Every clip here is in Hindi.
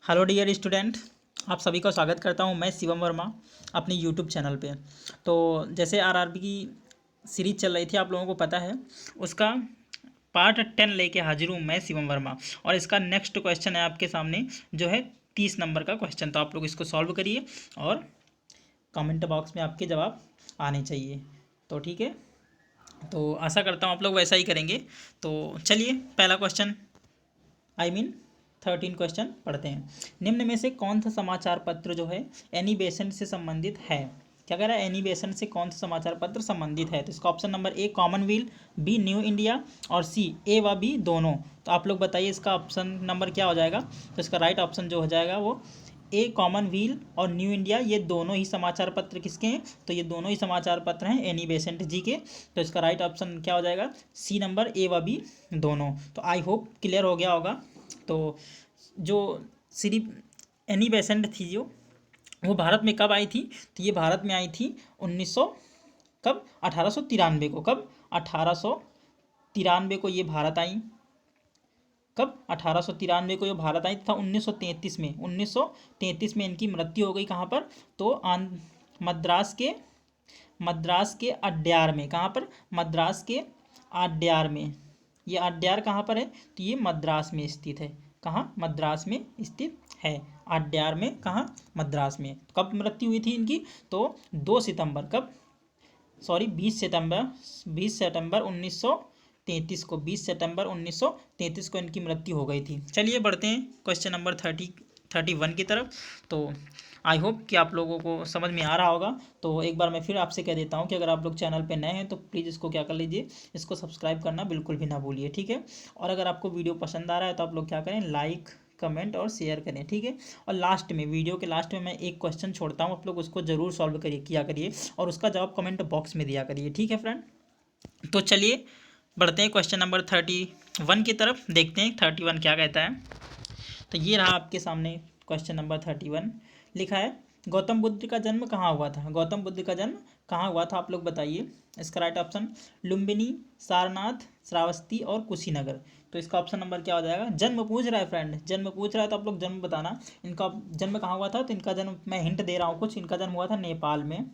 हेलो डियर स्टूडेंट, आप सभी का स्वागत करता हूं मैं शिवम वर्मा अपने यूट्यूब चैनल पे। तो जैसे आरआरबी की सीरीज चल रही थी, आप लोगों को पता है, उसका पार्ट 10 लेके हाजिर हूँ मैं शिवम वर्मा। और इसका नेक्स्ट क्वेश्चन है आपके सामने, जो है 30 नंबर का क्वेश्चन। तो आप लोग इसको सॉल्व करिए और कमेंट बॉक्स में आपके जवाब आने चाहिए। तो ठीक है, तो आशा करता हूँ आप लोग वैसा ही करेंगे। तो चलिए पहला क्वेश्चन आई मीन 13 क्वेश्चन पढ़ते हैं। निम्न में से कौन सा समाचार पत्र जो है एनी बेसेंट से संबंधित है? क्या कह रहा है? एनी बेसेंट से कौन सा समाचार पत्र संबंधित है? तो इसका option number A Commonwealth, B New India और सी ए व बी दोनों। तो आप लोग बताइए इसका ऑप्शन नंबर क्या हो जाएगा। तो इसका राइट ऑप्शन जो हो जाएगा वो ए कॉमनवेल्थ और न्यू इंडिया, ये दोनों ही समाचार पत्र किसके हैं? तो ये दोनों ही समाचार पत्र हैं एनी बेसेंट जी के। तो इसका राइट ऑप्शन क्या हो जाएगा? सी नंबर ए व बी दोनों। तो आई होप क्लियर हो गया होगा। तो जो श्री एनी बेसेंट थी जो, वो भारत में कब आई थी? तो ये भारत में आई थी 1900 कब 1893 को। कब? 1893 को ये भारत आई। कब? 1893 को ये भारत आई, तथा 1933 में इनकी मृत्यु हो गई। कहाँ पर? तो मद्रास के अड्यार में। कहाँ पर? मद्रास के अड्यार में। ये अड्यार कहाँ पर है? तो ये मद्रास में स्थित है। कहाँ? मद्रास में स्थित है। अड्यार में कहाँ? मद्रास में। कब मृत्यु हुई थी इनकी? तो 2 सितंबर, कब? सॉरी 20 सितंबर 1933 को, 20 सितंबर 1933 को इनकी मृत्यु हो गई थी। चलिए बढ़ते हैं क्वेश्चन नंबर 31 की तरफ। तो आई होप कि आप लोगों को समझ में आ रहा होगा। तो एक बार मैं फिर आपसे कह देता हूं कि अगर आप लोग चैनल पे नए हैं तो प्लीज़ इसको क्या कर लीजिए, इसको सब्सक्राइब करना बिल्कुल भी ना भूलिए, ठीक है। और अगर आपको वीडियो पसंद आ रहा है तो आप लोग क्या करें, लाइक कमेंट और शेयर करें, ठीक है। और लास्ट में, वीडियो के लास्ट में मैं एक क्वेश्चन छोड़ता हूँ, आप लोग उसको ज़रूर सॉल्व किया करिए और उसका जवाब कमेंट बॉक्स में दिया करिए, ठीक है फ्रेंड। तो चलिए बढ़ते हैं क्वेश्चन नंबर 31 की तरफ, देखते हैं 31 क्या कहता है। तो ये रहा आपके सामने क्वेश्चन नंबर 31। लिखा है, गौतम बुद्ध का जन्म कहाँ हुआ था? गौतम बुद्ध का जन्म कहाँ हुआ था? आप लोग बताइए। इसका राइट ऑप्शन लुम्बिनी, सारनाथ, श्रावस्ती और कुशीनगर। तो इसका ऑप्शन नंबर क्या हो जाएगा? जन्म पूछ रहा है फ्रेंड, जन्म पूछ रहा है तो आप लोग जन्म बताना। इनका जन्म कहाँ हुआ था? तो इनका जन्म, मैं हिंट दे रहा हूँ कुछ, इनका जन्म हुआ था नेपाल में।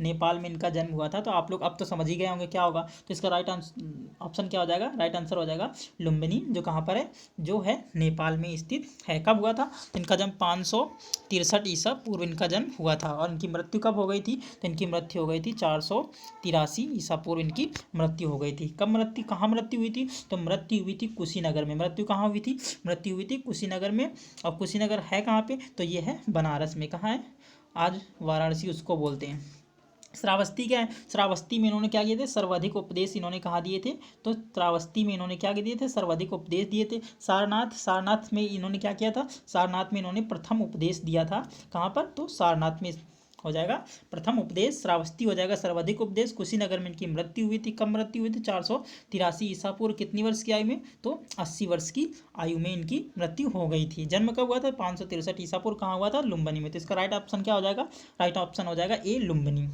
नेपाल में इनका जन्म हुआ था। तो आप लोग अब तो समझ ही गए होंगे क्या होगा। तो इसका राइट ऑप्शन क्या हो जाएगा? राइट आंसर हो जाएगा लुम्बिनी, जो कहाँ पर है? जो है नेपाल में स्थित है। कब हुआ था? इनका जन्म 563 ईसा पूर्व इनका जन्म हुआ था। और इनकी मृत्यु कब हो गई थी? तो इनकी मृत्यु हो गई थी 483 ईसा पूर्व इनकी मृत्यु हो गई थी। कब मृत्यु, कहाँ मृत्यु हुई थी? तो मृत्यु हुई थी कुशीनगर में। मृत्यु कहाँ हुई थी? मृत्यु हुई थी कुशीनगर में। और कुशीनगर है कहाँ पे? तो ये है बनारस में। कहाँ है? आज वाराणसी उसको बोलते हैं। श्रावस्ती क्या है? श्रावस्ती में इन्होंने क्या किए थे? सर्वाधिक उपदेश इन्होंने कहाँ दिए थे? तो श्रावस्ती में इन्होंने क्या दिए थे? सर्वाधिक उपदेश दिए थे। सारनाथ में इन्होंने क्या किया था? सारनाथ में इन्होंने प्रथम उपदेश दिया था। कहाँ पर? तो सारनाथ में हो जाएगा प्रथम उपदेश। श्रावस्ती हो जाएगा सर्वाधिक उपदेश। कुशीनगर में इनकी मृत्यु हुई थी। कब मृत्यु हुई थी? 483 ईसा पूर्व कितनी वर्ष की आयु में? तो 80 वर्ष की आयु में इनकी मृत्यु हो गई थी। जन्म कब हुआ था? 563 ईसा पूर्व। कहाँ हुआ था? लुम्बिनी में। तो इसका राइट ऑप्शन क्या हो जाएगा? राइट ऑप्शन हो जाएगा ए लुम्बिनी।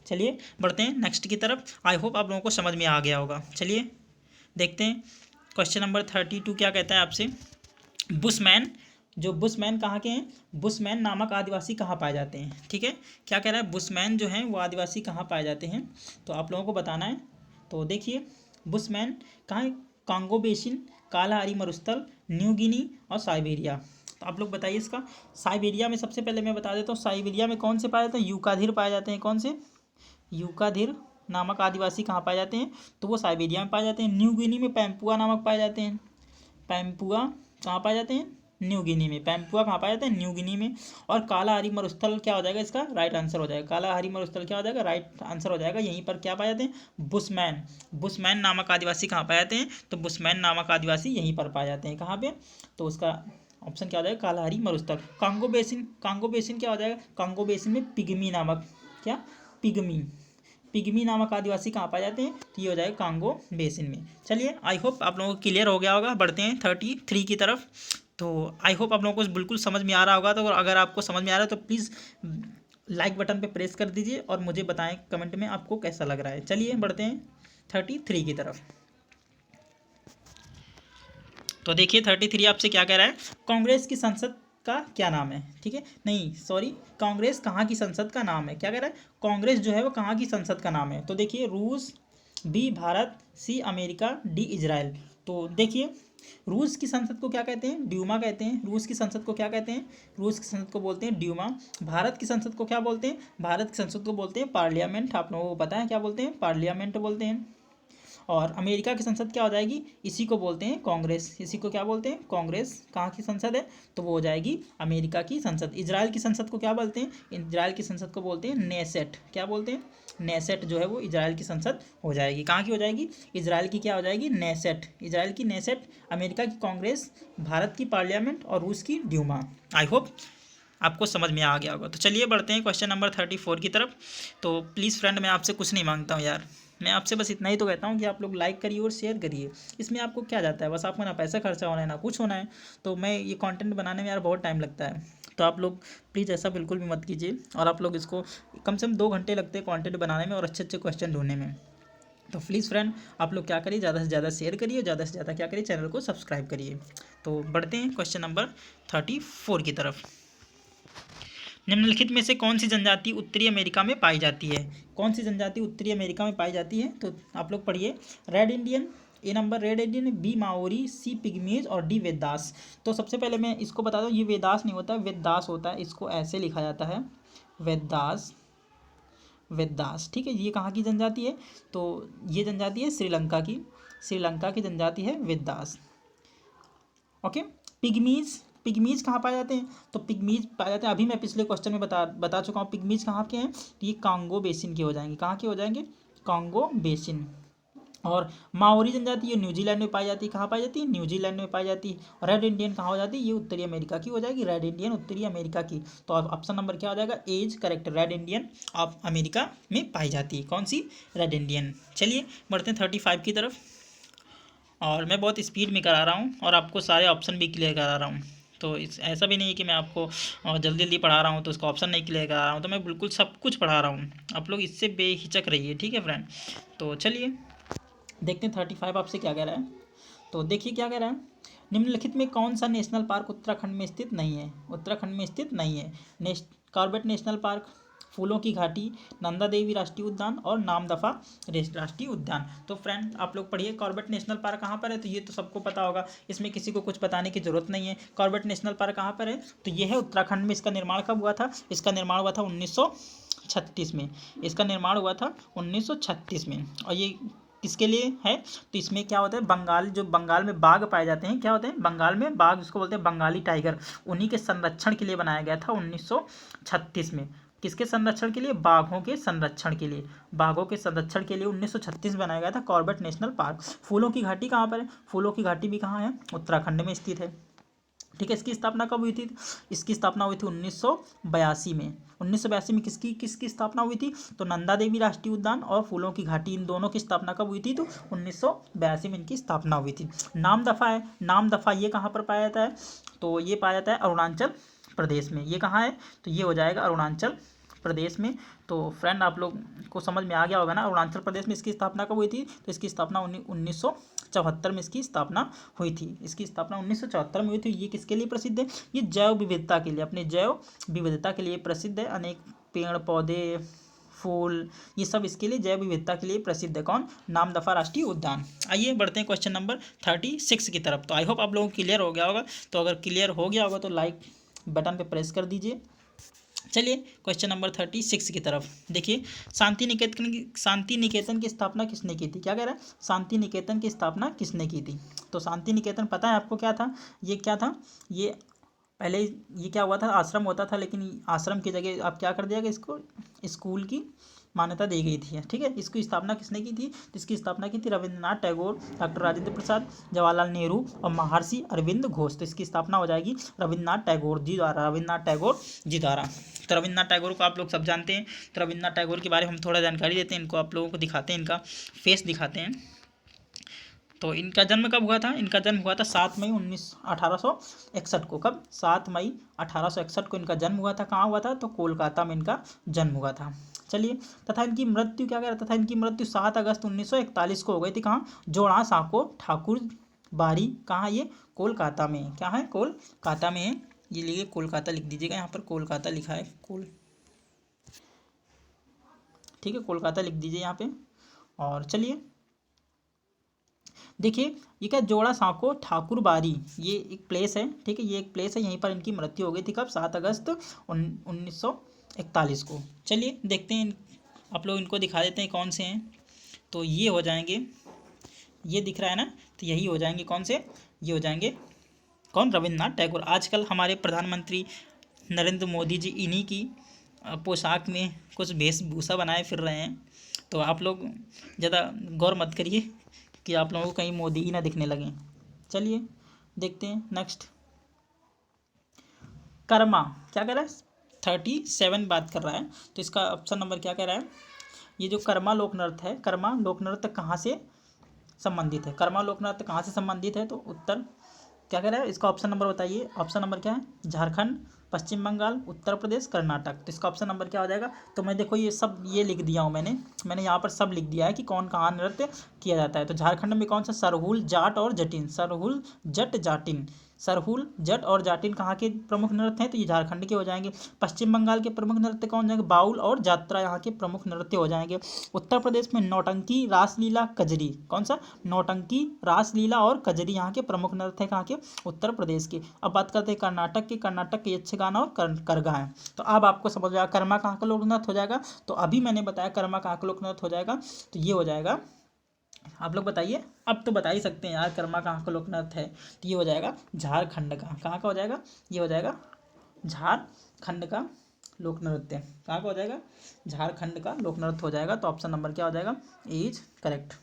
चलिए बढ़ते हैं नेक्स्ट की तरफ। आई होप आप लोगों को समझ में आ गया होगा। चलिए देखते हैं क्वेश्चन नंबर 32 क्या कहता है आपसे। बुशमैन, जो बुशमैन कहाँ के हैं? बुशमैन नामक आदिवासी कहाँ पाए जाते हैं? ठीक है, क्या कह रहा है? बुशमैन जो हैं वो आदिवासी कहाँ पाए जाते हैं, तो आप लोगों को बताना है। तो देखिए बुशमैन कहाँ है? कांगो बेसिन, कालाहारी मरुस्थल, न्यू गिनी और साइबेरिया। तो आप लोग बताइए इसका। साइबेरिया में सबसे पहले मैं बता देता हूँ, साइबेरिया में कौन से पाए जाते हैं? यूकाधिर पाए जाते हैं। कौन से? यूकाधिर नामक आदिवासी कहाँ पाए जाते हैं? तो वो साइबेरिया में पाए जाते हैं। न्यू गिनी में पैम्पुआ नामक पाए जाते हैं। पैम्पुआ कहाँ पाए जाते हैं? न्यू गिनी में। पैम्पुआ कहाँ पाए जाते हैं? न्यू गिनी में। और कालाहारी मरुस्थल क्या हो जाएगा? इसका राइट आंसर हो जाएगा। कालाहारी मरुस्थल क्या हो जाएगा? राइट आंसर हो जाएगा। यहीं पर क्या पाए जाते हैं? बुशमैन। बुशमैन नामक आदिवासी कहाँ पाए जाते हैं? तो बुशमैन नामक आदिवासी यहीं पर पाए जाते हैं। कहाँ पे? तो उसका ऑप्शन क्या हो जाएगा? कालाहारी मरुस्थल। कांगो बेसिन, कांगो बेसिन क्या हो जाएगा? कांगो बेसिन में पिग्मी नामक, क्या? पिग्मी, पिग्मी नामक आदिवासी कहाँ पाए जाते हैं? तो ये हो जाएगा कांगो बेसिन में। चलिए आई होप आप लोगों को क्लियर हो गया होगा। बढ़ते हैं 33 की तरफ। तो आई होप आप लोगों को बिल्कुल समझ में आ रहा होगा। तो अगर आपको समझ में आ रहा है तो प्लीज़ लाइक बटन पे प्रेस कर दीजिए और मुझे बताएं कमेंट में आपको कैसा लग रहा है। चलिए बढ़ते हैं 33 की तरफ। तो देखिए 33 आपसे क्या कह रहा है। कांग्रेस की संसद का क्या नाम है, ठीक है, नहीं सॉरी, कांग्रेस कहाँ की संसद का नाम है, क्या कह रहा है, कांग्रेस जो है वो कहाँ की संसद का नाम है। तो देखिए रूस, B Bharat, C America, D Israel. तो देखिए रूस की संसद को क्या कहते हैं, ड्यूमा कहते हैं। रूस की संसद को क्या कहते हैं, रूस की संसद को बोलते हैं ड्यूमा। भारत की संसद को क्या बोलते हैं, भारत की संसद को बोलते हैं पार्लियामेंट। आप लोगों को पता है क्या बोलते हैं, पार्लियामेंट बोलते हैं। और अमेरिका की संसद क्या हो जाएगी, इसी को बोलते हैं कांग्रेस। इसी को क्या बोलते हैं, कांग्रेस। कहाँ की संसद है, तो वो हो जाएगी अमेरिका की संसद। इजराइल की संसद को क्या बोलते हैं, इजराइल की संसद को बोलते हैं नेसेट। क्या बोलते हैं, नेसेट जो है वो इजराइल की संसद हो जाएगी। कहाँ की हो जाएगी, इजराइल की क्या हो जाएगी, नेसेट। इजराइल की नेसेट, अमेरिका की कांग्रेस, भारत की पार्लियामेंट और रूस की ड्यूमा। आई होप आपको समझ में आ गया होगा। तो चलिए बढ़ते हैं क्वेश्चन नंबर 34 की तरफ। तो प्लीज़ फ्रेंड, मैं आपसे कुछ नहीं मांगता हूँ यार, मैं आपसे बस इतना ही तो कहता हूँ कि आप लोग लाइक करिए और शेयर करिए। इसमें आपको क्या जाता है, बस आपको ना पैसा खर्चा होना है ना कुछ होना है। तो मैं ये कंटेंट बनाने में यार बहुत टाइम लगता है, तो आप लोग प्लीज़ ऐसा बिल्कुल भी मत कीजिए। और आप लोग इसको कम से कम 2 घंटे लगते हैं कंटेंट बनाने में और अच्छे अच्छे क्वेश्चन ढूंढने में। तो प्लीज़ फ्रेंड, आप लोग क्या करिए, ज़्यादा से ज़्यादा शेयर करिए, ज़्यादा से ज़्यादा क्या करिए, चैनल को सब्सक्राइब करिए। तो बढ़ते हैं क्वेश्चन नंबर 34 की तरफ। निम्नलिखित में से कौन सी जनजाति उत्तरी अमेरिका में पाई जाती है, कौन सी जनजाति उत्तरी अमेरिका में पाई जाती है, तो आप लोग पढ़िए। Red Indian, A number red Indian, B Maori, C pygmies और डी वेदास। तो सबसे पहले मैं इसको बता दूं, ये वेदास नहीं होता, वेदास होता है, इसको ऐसे लिखा जाता है वेदास, वेदास, ठीक है। ये कहाँ की जनजाति है, तो ये जनजाति है श्रीलंका की, श्रीलंका की जनजाति है वेदास। ओके। पिग्मीज, पिग्मीज कहाँ पाए जाते हैं, तो पिग्मीज पाए जाते हैं, अभी मैं पिछले क्वेश्चन में बता चुका हूँ पिग्मीज कहाँ के हैं, तो ये कांगो बेसिन के हो जाएंगे। कहाँ के हो जाएंगे, कांगो बेसिन। और माओरी जनजाति ये न्यूजीलैंड में पाई जाती है, कहाँ पाई जाती है, न्यूजीलैंड में पाई जाती है। और रेड इंडियन कहाँ हो जाती है, ये उत्तरी अमेरिका की हो जाएगी, रेड इंडियन उत्तरी अमेरिका की। तो अब ऑप्शन नंबर क्या हो जाएगा, is correct, Red Indian of America में पाई जाती है, कौन सी, रेड इंडियन। चलिए बढ़ते हैं 35 की तरफ। और मैं बहुत स्पीड में करा रहा हूँ और आपको सारे ऑप्शन भी क्लियर करा रहा हूँ। तो इस ऐसा भी नहीं है कि मैं आपको जल्दी जल्दी पढ़ा रहा हूँ तो उसका ऑप्शन नहीं क्लियर करा रहा हूँ, तो मैं बिल्कुल सब कुछ पढ़ा रहा हूँ। आप लोग इससे बेहिचक रहिए, ठीक है फ्रेंड। तो चलिए देखते हैं 35 आपसे क्या कह रहा है। तो देखिए क्या कह रहा है, निम्नलिखित में कौन सा नेशनल पार्क उत्तराखंड में स्थित नहीं है, उत्तराखंड में स्थित नहीं है। कॉर्बेट नेशनल पार्क, फूलों की घाटी, नंदा देवी राष्ट्रीय उद्यान और नामदफा राष्ट्रीय उद्यान। तो फ्रेंड आप लोग पढ़िए, कॉर्बेट नेशनल पार्क कहाँ पर है, तो ये तो सबको पता होगा, इसमें किसी को कुछ बताने की जरूरत नहीं है। कॉर्बेट नेशनल पार्क कहाँ पर है, तो ये है उत्तराखंड में। इसका निर्माण कब हुआ था, इसका निर्माण हुआ था 1936 में, इसका निर्माण हुआ था 1936 में। और ये किसके लिए है, तो इसमें क्या होता है, बंगाल, जो बंगाल में बाघ पाए जाते हैं, क्या होते हैं, बंगाल में बाघ, जिसको बोलते हैं बंगाली टाइगर, उन्हीं के संरक्षण के लिए बनाया गया था 1936 में। किसके संरक्षण के लिए, बाघों के संरक्षण के लिए, बाघों के संरक्षण के लिए 1936 बनाया गया था कॉर्बेट नेशनल पार्क। फूलों की घाटी कहाँ पर है, फूलों की घाटी भी कहाँ है, उत्तराखंड में स्थित है, ठीक है। इसकी स्थापना कब हुई थी, इसकी स्थापना हुई थी 1982 में। 1982 में किसकी स्थापना हुई थी, तो नंदा देवी राष्ट्रीय उद्यान और फूलों की घाटी, इन दोनों की स्थापना कब हुई थी, तो 1982 में इनकी स्थापना हुई थी। नामदफा है, नामदफा ये कहाँ पर पाया जाता है, तो ये पाया जाता है अरुणाचल प्रदेश में। ये कहाँ है, तो ये हो जाएगा अरुणाचल प्रदेश में। तो फ्रेंड आप लोग को समझ में आ गया होगा ना, अरुणाचल प्रदेश में इसकी स्थापना कब हुई थी, तो इसकी स्थापना 1974 में इसकी स्थापना हुई थी, इसकी स्थापना 1974 में हुई थी। ये किसके लिए प्रसिद्ध है, ये जैव विविधता के लिए, अपने जैव विविधता के लिए प्रसिद्ध है। अनेक पेड़ पौधे फूल ये सब इसके लिए जैव विविधता के लिए प्रसिद्ध है। कौन, नामदफा राष्ट्रीय उद्यान। आइए बढ़ते हैं क्वेश्चन नंबर 36 की तरफ। तो आई होप आप लोगों को क्लियर हो गया होगा। तो अगर क्लियर हो गया होगा तो लाइक बटन पे प्रेस कर दीजिए। चलिए क्वेश्चन नंबर 36 की तरफ देखिए। शांति निकेतन की स्थापना किसने की थी, क्या कह रहा है, शांति निकेतन की स्थापना किसने की थी। तो शांति निकेतन पता है आपको क्या था, ये क्या था, ये पहले ये क्या हुआ था, आश्रम होता था, लेकिन आश्रम की जगह आप क्या कर दिया कि इसको स्कूल की मान्यता दी गई थी, ठीक है। इसकी स्थापना किसने की थी, इसकी स्थापना की थी रविंद्रनाथ टैगोर, डॉक्टर राजेंद्र प्रसाद, जवाहरलाल नेहरू और महर्षि अरविंद घोष। तो इसकी स्थापना हो जाएगी रविंद्रनाथ टैगोर जी द्वारा, रविंद्रनाथ टैगोर जी द्वारा। तो रविंद्रनाथ टैगोर को आप लोग सब जानते हैं। तो रविंद्रनाथ टैगोर के बारे में हम थोड़ा जानकारी देते हैं, इनको आप लोगों को दिखाते हैं, इनका फेस दिखाते हैं। तो इनका जन्म कब हुआ था, इनका जन्म हुआ था 7 मई 1861 को। कब, 7 मई 1861 को इनका जन्म हुआ था। कहाँ हुआ था, तो कोलकाता में इनका जन्म हुआ था। चलिए, तथा इनकी मृत्यु क्या कह रहा, तथा इनकी मृत्यु 7 अगस्त 1941 को हो गई थी। कहाँ, जोड़ा साँको ठाकुर बाड़ी, कहाँ ये, कोलकाता में, क्या है, कोलकाता में। ये लिखिए कोलकाता लिख दीजिएगा, यहाँ पर कोलकाता लिखा है ठीक है, कोलकाता लिख दीजिए यहाँ पे। और चलिए देखिए, ये क्या जोड़ा सांको ठाकुर बारी, ये एक प्लेस है, ठीक है, ये एक प्लेस है, यहीं पर इनकी मृत्यु हो गई थी कब, 7 अगस्त 1941 को। चलिए देखते हैं, आप लोग इनको दिखा देते हैं कौन से हैं। तो ये हो जाएंगे, ये दिख रहा है ना, तो यही हो जाएंगे कौन से, ये हो जाएंगे कौन, रविन्द्रनाथ टैगोर। आजकल हमारे प्रधानमंत्री नरेंद्र मोदी जी इन्हीं की पोशाक में कुछ वेशभूषा बनाए फिर रहे हैं। तो आप लोग ज़्यादा गौर मत करिए कि आप लोगों को कहीं मोदी ही ना दिखने लगें। चलिए देखते हैं नेक्स्ट। कर्मा क्या कह रहा है, 37 बात कर रहा है, तो इसका ऑप्शन नंबर क्या कह रहा है, ये जो कर्मा लोक नृत्य है, कर्मा लोक नृत्य कहाँ से संबंधित है, कर्मा लोक नृत्य कहाँ से संबंधित है, तो उत्तर क्या कह रहा है, इसका ऑप्शन नंबर बताइए। ऑप्शन नंबर क्या है, झारखंड, पश्चिम बंगाल, उत्तर प्रदेश, कर्नाटक। तो इसका ऑप्शन नंबर क्या हो जाएगा, तो मैं देखो ये सब ये लिख दिया हूँ मैंने यहाँ पर सब लिख दिया है कि कौन कहाँ नृत्य किया जाता है। तो झारखंड में कौन सा, सरहुल, जाट और जटिन, सरहुल, जट, जाटिन, सरहुल, जट और जाटिन कहाँ के प्रमुख नृत्य हैं, तो ये झारखंड के हो जाएंगे। पश्चिम बंगाल के प्रमुख नृत्य कौन जाएंगे, बाउल और जात्रा यहाँ के प्रमुख नृत्य हो जाएंगे। उत्तर प्रदेश में नौटंकी, रासलीला, कजरी, कौन सा, नौटंकी, रासलीला और कजरी यहाँ के प्रमुख नृत्य है कहाँ के, उत्तर प्रदेश के। अब बात करते हैं कर्नाटक की, कर्नाटक के यक्षगान और करगा है। तो अब आपको समझ आएगा कर्मा कहाँ का लोक नृत्य हो जाएगा, तो अभी मैंने बताया कर्मा कहाँ का लोक नृत्य हो जाएगा, तो ये हो जाएगा, आप लोग बताइए, अब तो बता ही सकते हैं यार कर्मा कहाँ का लोक नृत्य है, तो ये हो जाएगा झारखंड का, कहाँ का हो जाएगा, ये हो जाएगा झारखंड का लोक नृत्य, कहाँ का हो जाएगा, झारखंड का लोक नृत्य हो जाएगा। तो ऑप्शन नंबर क्या हो जाएगा, इज करेक्ट।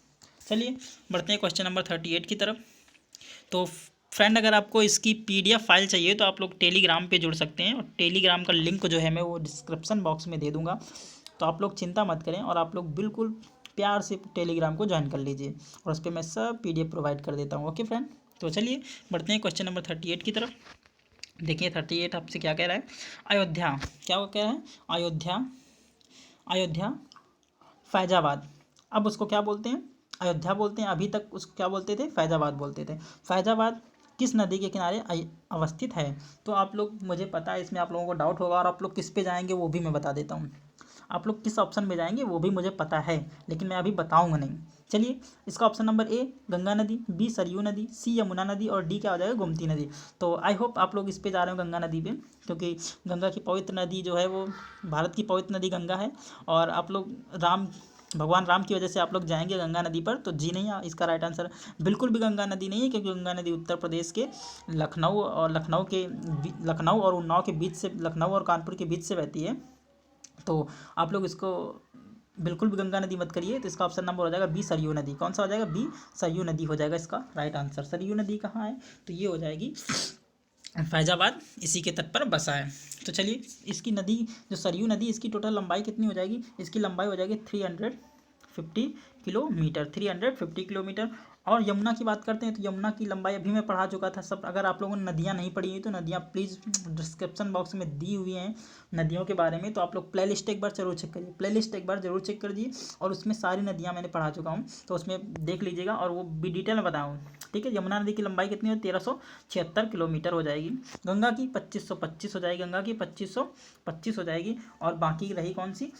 चलिए बढ़ते हैं क्वेश्चन नंबर 38 की तरफ। तो फ्रेंड अगर आपको इसकी PDF फाइल चाहिए तो आप लोग टेलीग्राम पे जुड़ सकते हैं, और टेलीग्राम का लिंक जो है मैं वो डिस्क्रिप्शन बॉक्स में दे दूँगा। तो आप लोग चिंता मत करें, और आप लोग बिल्कुल प्यार से टेलीग्राम को ज्वाइन कर लीजिए, और उस पर मैं सब PDF प्रोवाइड कर देता हूँ। ओके फ्रेंड, तो चलिए बढ़ते हैं क्वेश्चन नंबर 38 की तरफ। देखिए 38 आपसे क्या कह रहा है, अयोध्या, क्या वो कह रहा है, अयोध्या फैजाबाद, अब उसको क्या बोलते हैं, अयोध्या बोलते हैं, अभी तक उसको क्या बोलते थे, फैजाबाद बोलते थे। फैजाबाद किस नदी के किनारे अवस्थित है, तो आप लोग, मुझे पता है इसमें आप लोगों को डाउट होगा, और आप लोग किस पे जाएंगे वो भी मैं बता देता हूँ। आप लोग किस ऑप्शन में जाएंगे वो भी मुझे पता है, लेकिन मैं अभी बताऊंगा नहीं। चलिए इसका ऑप्शन नंबर ए गंगा नदी, बी सरयू नदी, सी यमुना नदी, और डी क्या हो जाएगा, गोमती नदी। तो आई होप आप लोग इस पे जा रहे हो गंगा नदी पे, क्योंकि गंगा की पवित्र नदी जो है वो, भारत की पवित्र नदी गंगा है, और आप लोग भगवान राम की वजह से आप लोग जाएंगे गंगा नदी पर। तो जी नहीं, इसका राइट आंसर बिल्कुल भी गंगा नदी नहीं है, क्योंकि गंगा नदी उत्तर प्रदेश के लखनऊ और उन्नाव के बीच से, लखनऊ और कानपुर के बीच से बहती है। तो आप लोग इसको बिल्कुल भी गंगा नदी मत करिए। तो इसका ऑप्शन नंबर हो जाएगा बी सरयू नदी, कौन सा हो जाएगा, बी सरयू नदी हो जाएगा इसका राइट आंसर। सरयू नदी कहाँ है, तो ये हो जाएगी फैजाबाद, इसी के तट पर बसा है। तो चलिए इसकी नदी जो सरयू नदी, इसकी टोटल लंबाई कितनी हो जाएगी, इसकी लंबाई हो जाएगी 350 किलोमीटर, 350 किलोमीटर। और यमुना की बात करते हैं, तो यमुना की लंबाई अभी मैं पढ़ा चुका था सब। अगर आप लोगों ने नदियाँ नहीं पढ़ी हैं तो नदियाँ प्लीज़ डिस्क्रिप्शन बॉक्स में दी हुई हैं नदियों के बारे में, तो आप लोग प्लेलिस्ट एक बार जरूर चेक करिए, प्लेलिस्ट एक बार जरूर चेक कर दीजिए, और उसमें सारी नदियाँ मैंने पढ़ा चुका हूँ, तो उसमें देख लीजिएगा, और वो भी डिटेल में बताऊँ। ठीक है, यमुना नदी की लंबाई कितनी है, 1376 किलोमीटर हो जाएगी। गंगा की 2525 हो जाएगी, गंगा की 2525 हो जाएगी। और बाकी रही कौन सी,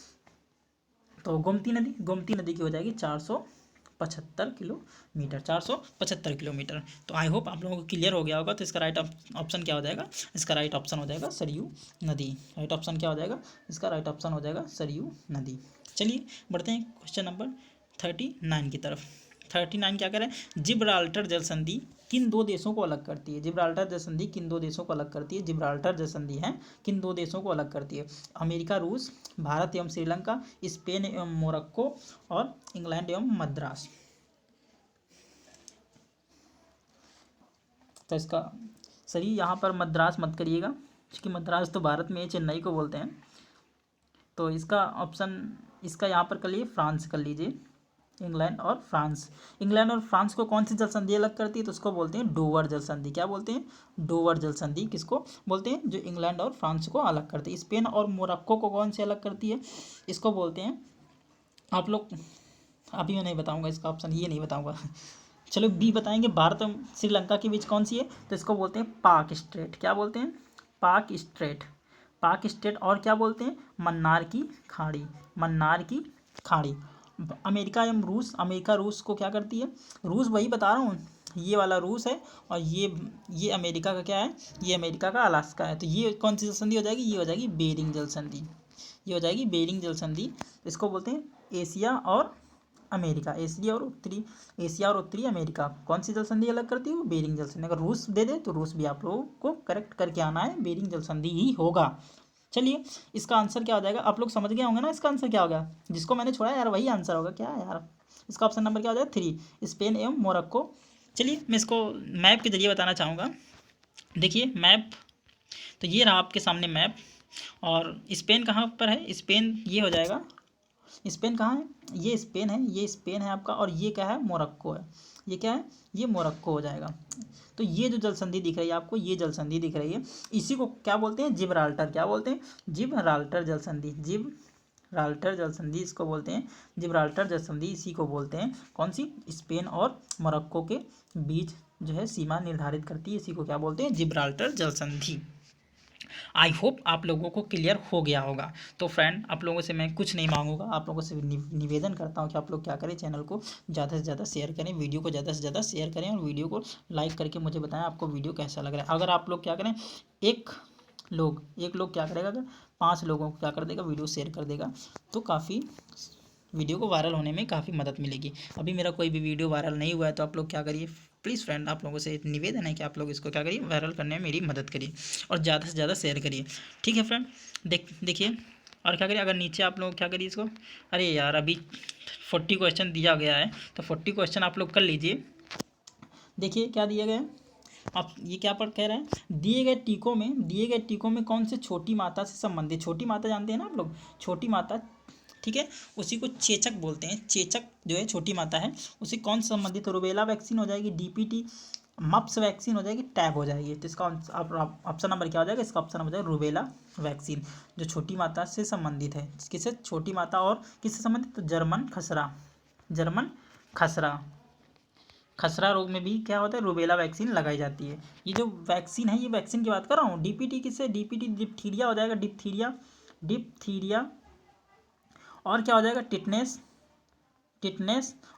तो गोमती नदी की हो जाएगी 475 किलोमीटर, 475 किलोमीटर। तो आई होप आप लोगों को क्लियर हो गया होगा। तो इसका राइट ऑप्शन क्या हो जाएगा, इसका राइट ऑप्शन हो जाएगा सरयू नदी। राइट ऑप्शन क्या हो जाएगा, इसका राइट ऑप्शन हो जाएगा सरयू नदी। चलिए बढ़ते हैं क्वेश्चन नंबर 39 की तरफ। 39 क्या करें, जिब्राल्टर जल संधि किन दो देशों को अलग करती है, जिब्राल्टर जल संधि किन दो देशों को अलग करती है, जिब्राल्टर जल संधि है किन दो देशों को अलग करती है, अमेरिका, रूस, भारत एवं श्रीलंका, स्पेन एवं मोरक्को, और इंग्लैंड एवं मद्रास। तो इसका सही यहाँ पर मद्रास मत करिएगा, क्योंकि मद्रास तो भारत में चेन्नई को बोलते हैं। तो इसका ऑप्शन, इसका यहाँ पर कर लीजिए फ्रांस कर लीजिए, इंग्लैंड और फ्रांस। इंग्लैंड और फ्रांस को कौन सी जल संधि अलग करती है, तो उसको बोलते हैं डोवर जल संधि। क्या बोलते हैं, डोवर जल संधि किसको बोलते हैं, जो इंग्लैंड और फ्रांस को अलग करती है। स्पेन और मोरक्को को कौन सी अलग करती है, इसको बोलते हैं, आप लोग अभी मैं नहीं बताऊंगा इसका ऑप्शन, ये नहीं बताऊंगा। चलो बी बताएंगे, भारत और श्रीलंका के बीच कौन सी है, तो इसको बोलते हैं पाक स्ट्रेट। क्या बोलते हैं, पाक स्ट्रेट, पाक स्ट्रेट, और क्या बोलते हैं, मन्नार की खाड़ी, मन्नार की खाड़ी। अमेरिका एवं रूस, अमेरिका रूस को क्या करती है, रूस वही बता रहा हूँ, ये वाला रूस है, और ये अमेरिका का क्या है, ये अमेरिका का अलास्का है। तो ये कौन सी जल संधि हो जाएगी, ये हो जाएगी बेरिंग जल संधि, ये हो जाएगी बेरिंग जल संधि। इसको बोलते हैं एशिया और अमेरिका, एशिया और उत्तरी अमेरिका। कौन सी जल संधि अलग करती है, वो बेरिंग जल संधि। अगर रूस दे दे तो रूस भी आप लोगों को करेक्ट करके आना है, बेरिंग जल संधि ही होगा। चलिए, इसका आंसर क्या हो जाएगा, आप लोग समझ गए होंगे ना इसका आंसर क्या होगा, जिसको मैंने छोड़ा यार वही आंसर होगा। क्या यार, इसका ऑप्शन नंबर क्या हो जाएगा 3, स्पेन एवं मोरक्को। चलिए, मैं इसको मैप के जरिए बताना चाहूँगा। देखिए मैप, तो ये रहा आपके सामने मैप, और स्पेन कहाँ पर है, स्पेन ये हो जाएगा, स्पेन कहाँ है, ये स्पेन है, ये स्पेन है आपका, और ये क्या है, मोरक्को है, ये क्या है, ये मोरक्को हो जाएगा। तो ये जो जल संधि दिख रही है आपको, ये जल संधि दिख रही है, इसी को क्या बोलते हैं, जिब्राल्टर, क्या बोलते हैं, जिब्राल्टर जल संधि, जिब्राल्टर जल संधि इसको बोलते हैं, जिब्राल्टर जल संधि इसी को बोलते हैं। कौन सी, स्पेन और मोरक्को के बीच जो है सीमा निर्धारित करती है, इसी को क्या बोलते हैं, जिब्राल्टर जल संधि। आई होप आप लोगों को क्लियर हो गया होगा। तो फ्रेंड, आप लोगों से मैं कुछ नहीं मांगूंगा, आप लोगों से निवेदन करता हूँ कि आप लोग क्या करें, चैनल को ज़्यादा से ज़्यादा शेयर करें, वीडियो को ज़्यादा से ज़्यादा शेयर करें, और वीडियो को लाइक करके मुझे बताएं आपको वीडियो कैसा लग रहा है। अगर आप लोग क्या करें, एक लोग क्या करेगा, अगर 5 लोगों को क्या कर देगा, वीडियो शेयर कर देगा, तो काफ़ी वीडियो को वायरल होने में काफ़ी मदद मिलेगी। अभी मेरा कोई भी वीडियो वायरल नहीं हुआ है, तो आप लोग क्या करिए, प्लीज़ फ्रेंड, आप लोगों से निवेदन है कि आप लोग इसको क्या करिए, वायरल करने में मेरी मदद करिए, और ज़्यादा से ज़्यादा शेयर करिए। ठीक है फ्रेंड, देखिए, और क्या करिए, अगर नीचे आप लोग क्या करिए इसको, अरे यार अभी 40 क्वेश्चन दिया गया है, तो 40 क्वेश्चन आप लोग कर लीजिए। देखिए क्या दिया गया है, आप ये क्या पर कह रहे हैं, दिए गए टीकों में कौन से छोटी माता से संबंधित, छोटी माता जानते हैं ना आप लोग, छोटी माता, ठीक है, उसी को चेचक बोलते हैं, चेचक जो है छोटी माता है, उसी कौन से संबंधित, रूबेला वैक्सीन हो जाएगी, डीपीटी, मप्स वैक्सीन हो जाएगी, टैब हो जाएगी। तो इसका ऑप्शन नंबर क्या हो जाएगा, इसका ऑप्शन नंबर हो जाएगा रूबेला वैक्सीन, जो छोटी माता से संबंधित है। किससे, छोटी माता और किससे संबंधित, तो जर्मन खसरा रोग में भी क्या होता है, रूबेला वैक्सीन लगाई जाती है। ये जो वैक्सीन है, ये वैक्सीन की बात कर रहा हूँ। डीपीटी किससे, डीपीटी डिप्थीरिया हो जाएगा, डिप्थीरिया, और क्या हो जाएगा, टिटनेस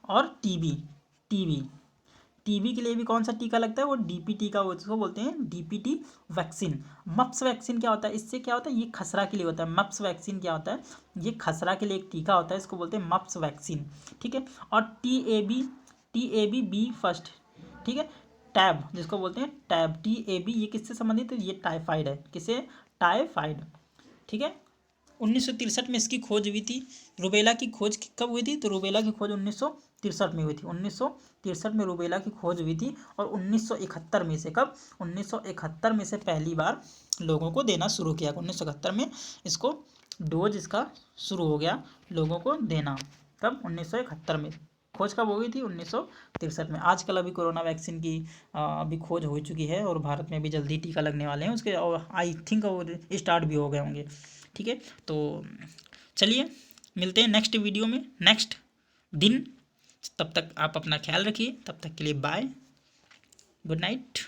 और टीबी के लिए भी कौन सा टीका लगता है, वो डीपीटी का, उसको बोलते हैं डीपीटी वैक्सीन। मप्स वैक्सीन क्या होता है, इससे क्या होता है, ये खसरा के लिए होता है। मप्स वैक्सीन क्या होता है, ये खसरा के लिए एक टीका होता है, इसको बोलते हैं मप्स वैक्सीन। ठीक है, और टीएबी बी फर्स्ट, ठीक है, टैब जिसको बोलते हैं टैब, टीएबी, ये किससे संबंधित है, ये टाइफाइड है, किससे, टाइफाइड। ठीक है, 1963 में इसकी खोज हुई थी। रूबेला की खोज कब हुई थी, तो रूबेला की खोज 1963 में हुई थी, 1963 में रूबेला की खोज हुई थी। और 1971 में से, कब, 1971 में से पहली बार लोगों को देना शुरू किया, 1971 में इसको डोज इसका शुरू हो गया लोगों को देना। कब, 1971 में। खोज कब हो गई थी, 1963 में। आजकल अभी कोरोना वैक्सीन की अभी खोज हो चुकी है, और भारत में भी जल्दी टीका लगने वाले हैं उसके, और आई थिंक और स्टार्ट भी हो गए होंगे। ठीक है, तो चलिए मिलते हैं नेक्स्ट वीडियो में, नेक्स्ट दिन। तब तक आप अपना ख्याल रखिए, तब तक के लिए बाय, गुड नाइट।